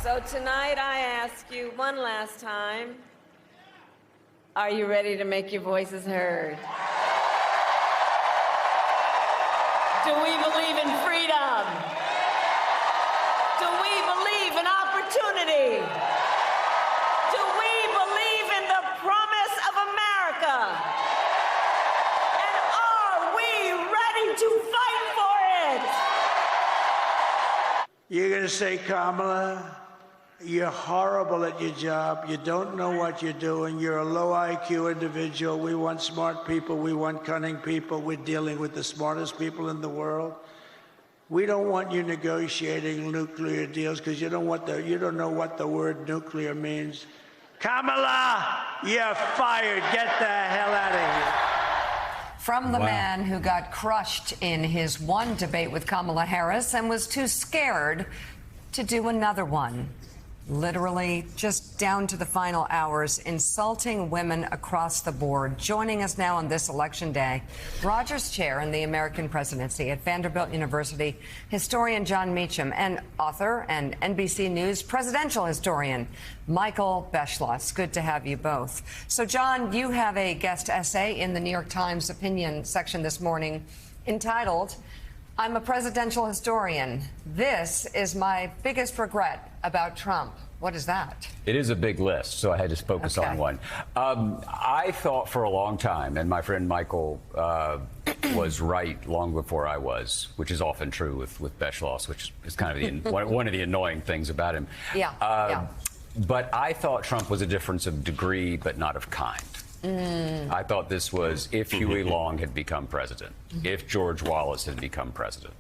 So tonight I ask you one last time, are you ready to make your voices heard? Do we believe in freedom? Do we believe in opportunity? Do we believe in the promise of America? And are we ready to fight for it? You're going to say, Kamala, you're horrible at your job. You don't know what you're doing. You're a low IQ individual. We want smart people. We want cunning people. We're dealing with the smartest people in the world. We don't want you negotiating nuclear deals because you don't know what the word nuclear means. Kamala, you're fired. Get the hell out of here. From the man who got crushed in his one debate with Kamala Harris and was too scared to do another one. Literally just down to the final hours, insulting women across the board. Joining us now on this election day, Rogers Chair in the American Presidency at Vanderbilt University, historian Jon Meacham, and author and NBC News presidential historian Michael Beschloss. Good to have you both. So, Jon, you have a guest essay in the New York Times opinion section this morning entitled, I'm a presidential historian. This is my biggest regret about Trump. What is that? It is a big list, so I had to focus on one. I thought for a long time, and my friend Michael was right long before I was, which is often true with Beschloss, which is kind of one of the annoying things about him. But I thought Trump was a difference of degree, but not of kind. I thought this was if Huey Long had become president, if George Wallace had become president,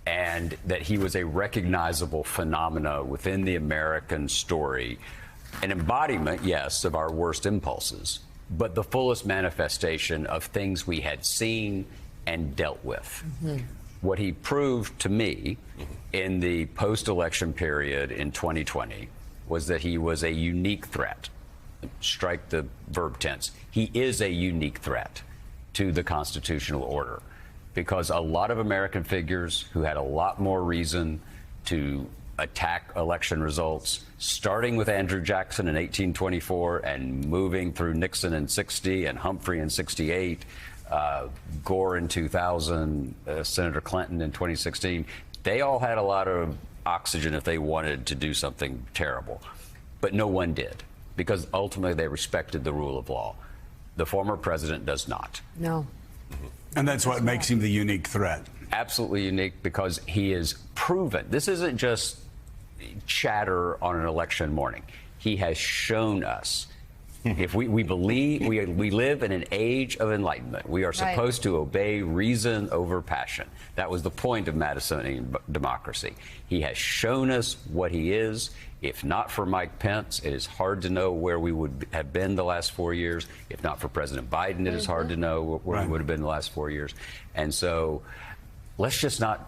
and that he was a recognizable phenomena within the American story, an embodiment, yes, of our worst impulses, but the fullest manifestation of things we had seen and dealt with. What he proved to me in the post-election period in 2020 was that he was a unique threat. Strike the verb tense. He is a unique threat to the constitutional order because a lot of American figures who had a lot more reason to attack election results, starting with Andrew Jackson in 1824 and moving through Nixon in 60 and Humphrey in 68, Gore in 2000, Senator Clinton in 2016, they all had a lot of oxygen if they wanted to do something terrible, but no one did. Because ultimately they respected the rule of law. The former president does not. No. And that's what makes him the unique threat. Absolutely unique because he is proven. This isn't just chatter on an election morning. He has shown us. If we believe we live in an age of enlightenment, we are supposed to obey reason over passion. That was the point of Madisonian democracy. He has shown us what he is. If not for Mike Pence, it is hard to know where we would have been the last 4 years. If not for President Biden, it is hard to know where we would have been the last 4 years. And so let's not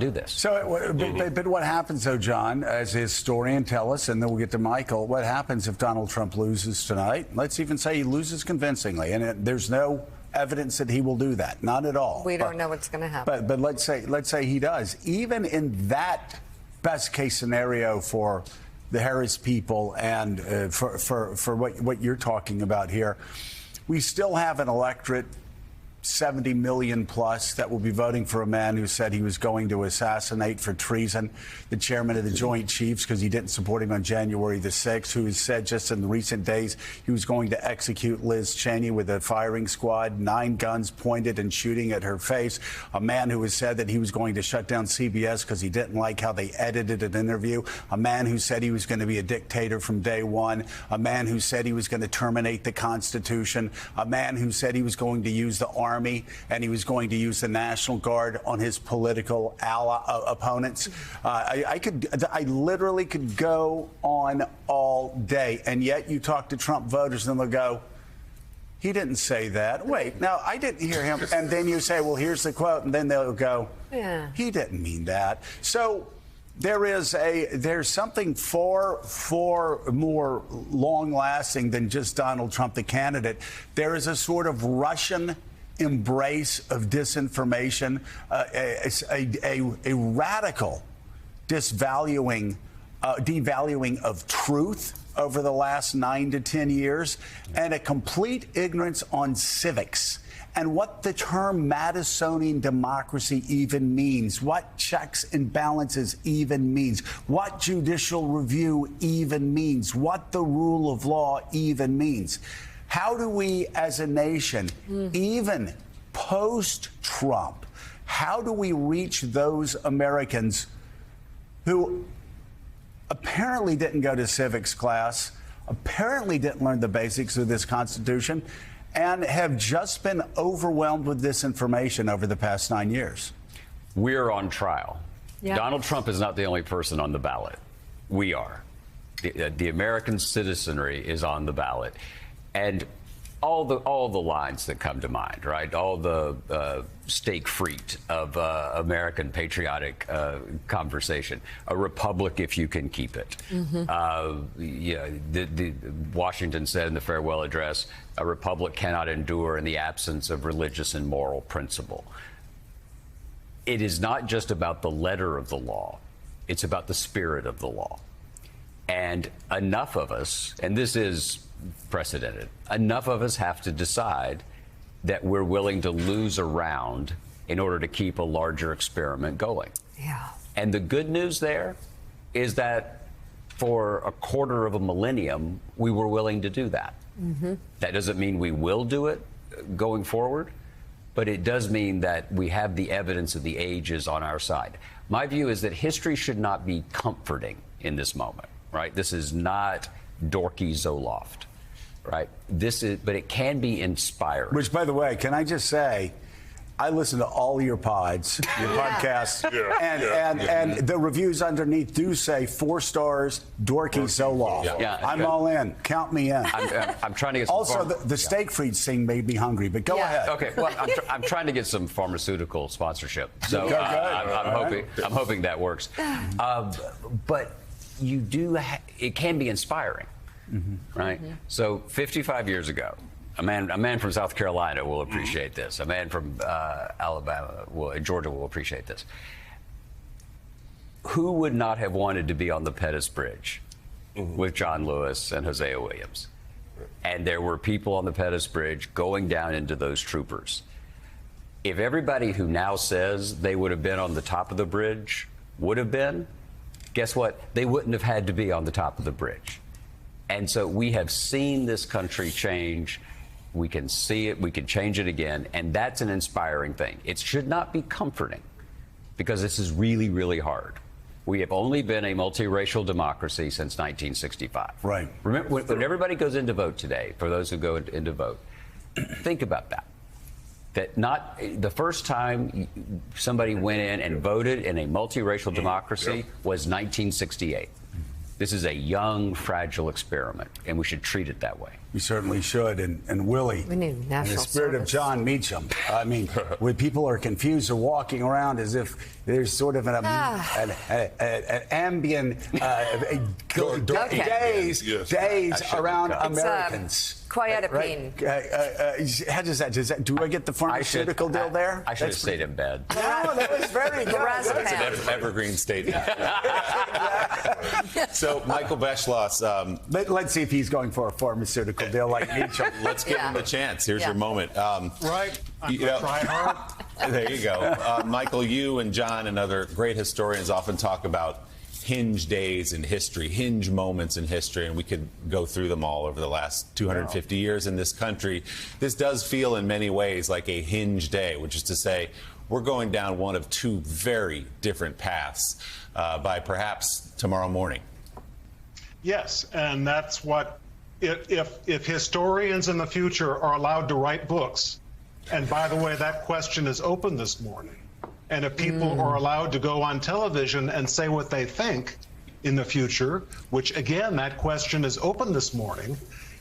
do this. So, but what happens, though, John, as a historian, tell us, and then we'll get to Michael, what happens if Donald Trump loses tonight? Let's even say he loses convincingly, and there's no evidence that he will do that. Not at all. We don't know what's going to happen. But let's say he does. Even in that best case scenario for the Harris people and for what you're talking about here, we still have an electorate 70 million plus that will be voting for a man who said he was going to assassinate for treason the chairman of the Joint Chiefs because he didn't support him on January the 6th, who has said just in the recent days he was going to execute Liz Cheney with a firing squad, 9 guns pointed and shooting at her face, a man who has said that he was going to shut down CBS because he didn't like how they edited an interview, a man who said he was going to be a dictator from day one, a man who said he was going to terminate the Constitution, a man who said he was going to use the Army and he was going to use the National Guard on his political opponents. I literally could go on all day, and yet you talk to Trump voters and they'll go, he didn't say that. Wait, no, I didn't hear him. And then you say, well, here's the quote, and then they'll go, yeah, he didn't mean that. So there's something far more long-lasting than just Donald Trump, the candidate. There is a sort of Russian embrace of disinformation, a radical disvaluing devaluing of truth over the last 9 to 10 years, and a complete ignorance on civics and what the term Madisonian democracy even means, what checks and balances even means, what judicial review even means, what the rule of law even means. How do we as a nation, even post-Trump, how do we reach those Americans who apparently didn't go to civics class, apparently didn't learn the basics of this Constitution, and have just been overwhelmed with disinformation over the past 9 years? We're on trial. Yeah. Donald Trump is not the only person on the ballot. We are. The American citizenry is on the ballot. And all the lines that come to mind, right? All the stake freet of American patriotic conversation. A republic if you can keep it. The Washington said in the farewell address, a republic cannot endure in the absence of religious and moral principle. It is not just about the letter of the law. It's about the spirit of the law. And enough of us, and this is precedented, enough of us have to decide that we're willing to lose a round in order to keep a larger experiment going. Yeah. And the good news there is that for a quarter of a millennium, we were willing to do that. That doesn't mean we will do it going forward, but it does mean that we have the evidence of the ages on our side. My view is that history should not be comforting in this moment, right? This is not dorky Zoloft. Right. But it can be inspiring. Which, by the way, can I just say, I listen to all your pods, your podcasts, and the reviews underneath do say 4 stars, dorky Zoloft. I'm all in. Count me in. I'm trying to get some also, the steak fried thing made me hungry, but go ahead. Okay, well, I'm trying to get some pharmaceutical sponsorship, so I'm hoping that works. But you do. It can be inspiring. Right? So 55 years ago, a man from South Carolina will appreciate this. A man from Alabama, Georgia will appreciate this. Who would not have wanted to be on the Pettus Bridge with John Lewis and Hosea Williams? And there were people on the Pettus Bridge going down into those troopers. If everybody who now says they would have been on the top of the bridge would have been, guess what? They wouldn't have had to be on the top of the bridge. And so we have seen this country change. We can see it. We can change it again. And that's an inspiring thing. It should not be comforting because this is really, really hard. We have only been a multiracial democracy since 1965. Right. Remember, when everybody goes in to vote today, for those who go in to vote, think about that. That not the first time somebody went in and voted in a multiracial democracy was 1968. This is a young, fragile experiment, and we should treat it that way. We certainly should. And Willie, we need in national the spirit service. of John Meacham, I mean, when people are confused or walking around as if there's sort of an ambient days around Americans. Quietin. How does that? Do I get the pharmaceutical deal there? I should have stayed in bed. No, that was very good. That's an evergreen statement. So, Michael Beschloss. Let's see if he's going for a pharmaceutical deal like Meacham. Let's give him a chance. Here's your moment. Right. I'm going to try hard. There you go. Michael, you and John and other great historians often talk about hinge days in history, hinge moments in history, and we could go through them all over the last 250 years in this country. This does feel in many ways like a hinge day, which is to say we're going down one of 2 very different paths by perhaps tomorrow morning. Yes, and that's what, if historians in the future are allowed to write books, and by the way, that question is open this morning, and if people are allowed to go on television and say what they think in the future, which again, that question is open this morning,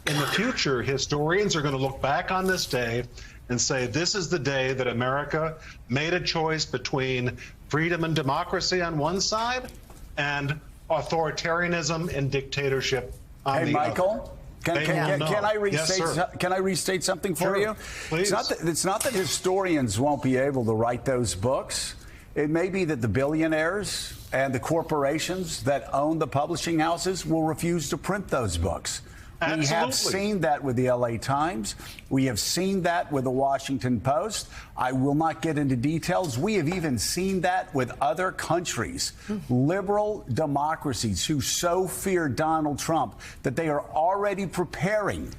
in the future, historians are going to look back on this day and say, this is the day that America made a choice between freedom and democracy on one side and authoritarianism and dictatorship on the Michael? other. Can I restate? Yes, can I restate something for you? Please. It's not that historians won't be able to write those books. It may be that the billionaires and the corporations that own the publishing houses will refuse to print those books. We have Absolutely. seen that with the LA Times. We have seen that with the Washington Post. I will not get into details. We have even seen that with other countries, liberal democracies who so fear Donald Trump that they are already preparing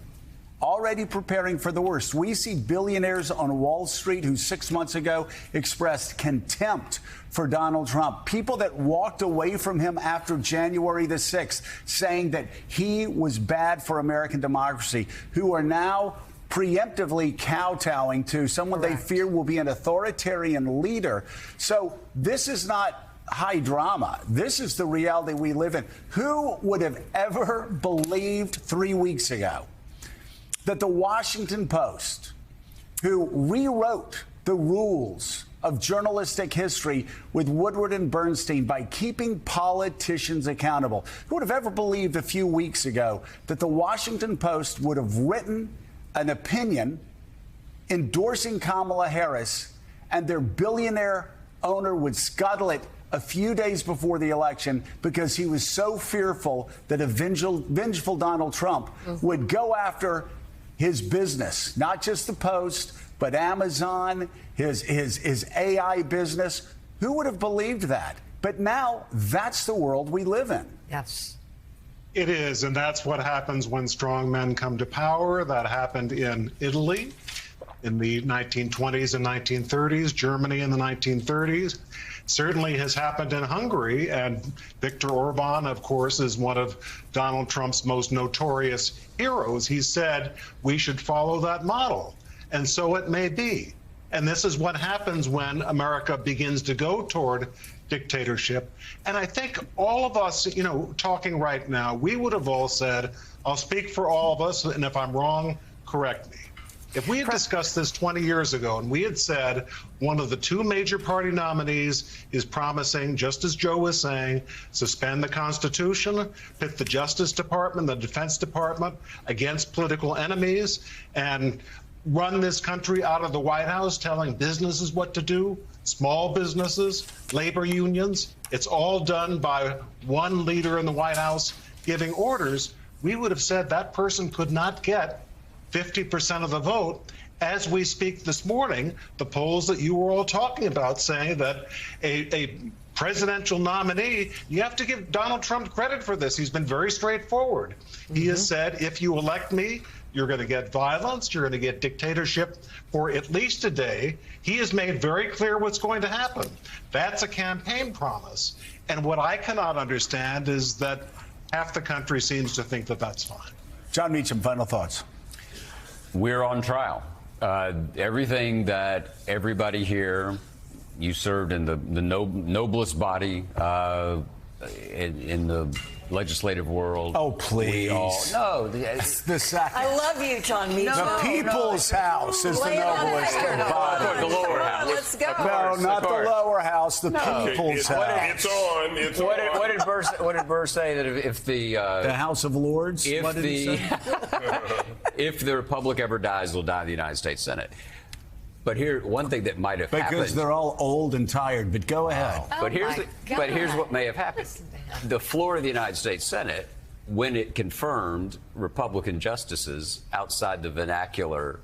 for the worst. We see billionaires on Wall Street who 6 months ago expressed contempt for Donald Trump. People that walked away from him after January the 6th, saying that he was bad for American democracy, who are now preemptively kowtowing to someone they fear will be an authoritarian leader. So this is not high drama. This is the reality we live in. Who would have ever believed 3 weeks ago that the Washington Post, who rewrote the rules of journalistic history with Woodward and Bernstein by keeping politicians accountable, who would have ever believed a few weeks ago that the Washington Post would have written an opinion endorsing Kamala Harris and their billionaire owner would scuttle it a few days before the election because he was so fearful that a vengeful Donald Trump would go after his business, not just the Post, but Amazon, his AI business. Who would have believed that? But now that's the world we live in. Yes. It is, and that's what happens when strong men come to power. That happened in Italy in the 1920s and 1930s, Germany in the 1930s. Certainly has happened in Hungary, and Viktor Orban, of course, is one of Donald Trump's most notorious heroes. He said we should follow that model, and so it may be. And this is what happens when America begins to go toward dictatorship. And I think all of us, talking right now, we would have all said, I'll speak for all of us, and if I'm wrong, correct me. If we had discussed this 20 years ago and we had said one of the two major party nominees is promising, just as Joe was saying, suspend the Constitution, pit the Justice Department, the Defense Department against political enemies, and run this country out of the White House telling businesses what to do, small businesses, labor unions, it's all done by one leader in the White House giving orders, we would have said that person could not get 50% of the vote. As we speak this morning, the polls that you were all talking about saying that a presidential nominee, you have to give Donald Trump credit for this. He's been very straightforward. He has said, if you elect me, you're going to get violence, you're going to get dictatorship for at least a day. He has made very clear what's going to happen. That's a campaign promise. And what I cannot understand is that half the country seems to think that that's fine. John Meacham, final thoughts. We're on trial. Everything that everybody here, you served in the noblest body in the legislative world. Oh, please. I love you, John Meacham. The People's House is the Lay it on noblest the record. body. The lower Come on, house. let's go. No, not the lower house, the People's House. It's on. What did Burr say that if the House of Lords? if What did he the say? if the Republic ever dies, they'll die in the United States Senate. But here, one thing that might have happened. Because they're all old and tired, but go ahead. But here's my but here's God. what may have happened. The floor of the United States Senate, when it confirmed Republican justices outside the vernacular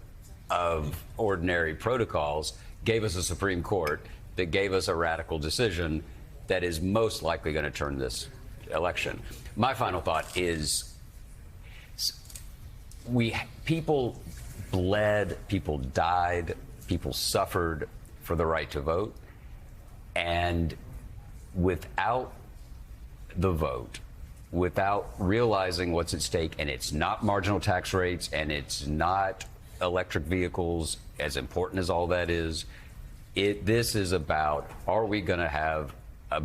of ordinary protocols, gave us a Supreme Court that gave us a radical decision that is most likely going to turn this election. My final thought is people bled, people died, people suffered for the right to vote, and without the vote, without realizing what's at stake, and it's not marginal tax rates, and it's not electric vehicles, as important as all that is, this is about, are we going to have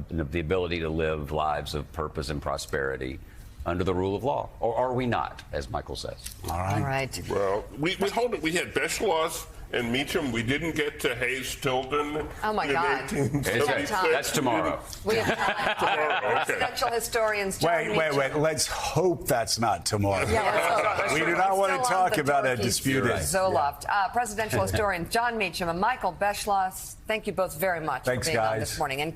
the ability to live lives of purpose and prosperity under the rule of law, or are we not, as Michael says? All right. All right. Well, we had Beschloss and Meacham. We didn't get to Hayes Tilden. Oh, my in God. 1876. That's tomorrow. We have time. Tomorrow, okay. Presidential historians. John Wait. Meacham. Let's hope that's not tomorrow. Yeah, We do not want to Still on talk the about a door. He's disputed. Zoloft. Presidential historian John Meacham and Michael Beschloss, thank you both very much Thanks, for being on guys. this morning. And